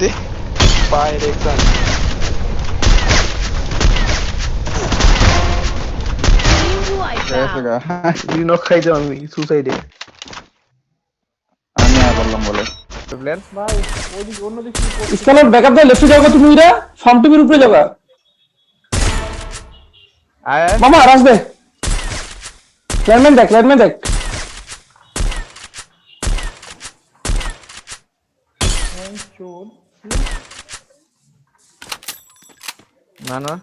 দে পায়ের exam knock খাইতাম আমি সুসাইডে। আমি আর বললাম বলে ভাই ওদিকে অন্যদিকে স্কালার ব্যাকআপ দাও, লেফটে যাও তুমি, এরা ফার্ম টিভির উপরে যাবা মামা রাজ দে। ল্যান্ডম্যান দেখ, ল্যান্ডম্যান দেখ। না না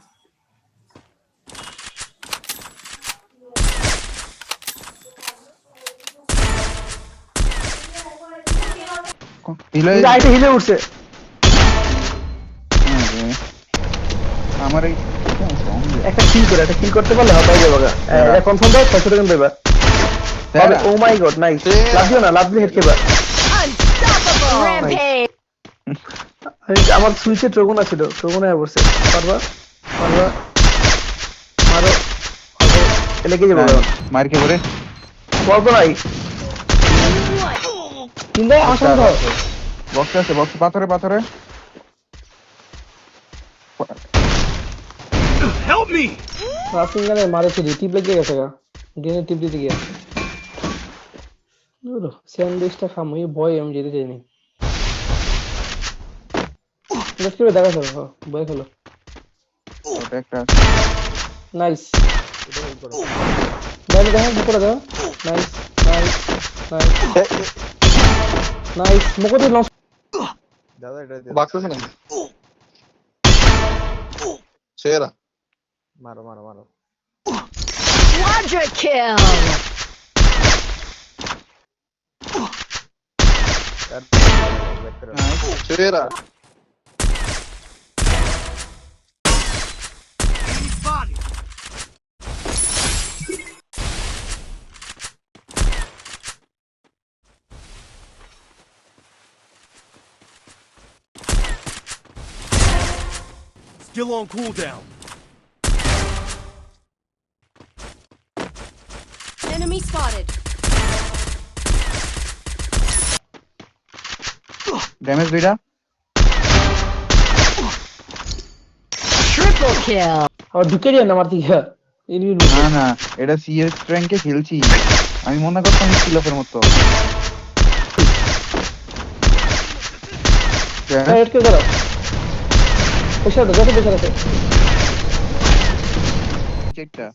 রাইটে হিলে উঠছে। আমার এই একটা কিল করে, একটা কিল করতে পারলে হতাই যাবে। এটা কনফার্ম দাও, 600 সেকেন্ড দেবা। ও মাই গড, নাইস। লাভ দিও না, লাভ দিয়ে হেড খেবা। আমার সুইচে ট্রগন আছে, ট্রগনে পড়ছে। পারবা পারবা মারো, এলাকে যাবো মার কে করে বল তো নাই। কিন্তু আসল তো বক্স আছে, বক্স পাথরে পাথরে। Help me! রাফিঙ্গানে মারেছে, টিপ লেগে গেছে গা, গেনে টিপ দিতে গিয়া। ধরো স্যান্ডউইচটা খামো, এই ভয় আমি যেতে চাইনি। লেটস করে দেখা চলো, ভয় খেলো। ওটা একটা নাইস। বাইরে দেখা করে দাও। Nice nice nice nice. মুকতে লস দাদা এটা বাক্সছে না সেরা মারো মারো মারো Quadra kill. সেরা Spotted! Still on cooldown. Enemy spotted. Damage দুইটা। Triple kill. আর ঢুকে যায় না আমার দিকে। না না, এটা সিএস র্যাঙ্কে খেলছি, আমি মনে করতাম স্কিলফের মতো। হেড কে দাও। পেছাতে যত পেছাতে। চেকটা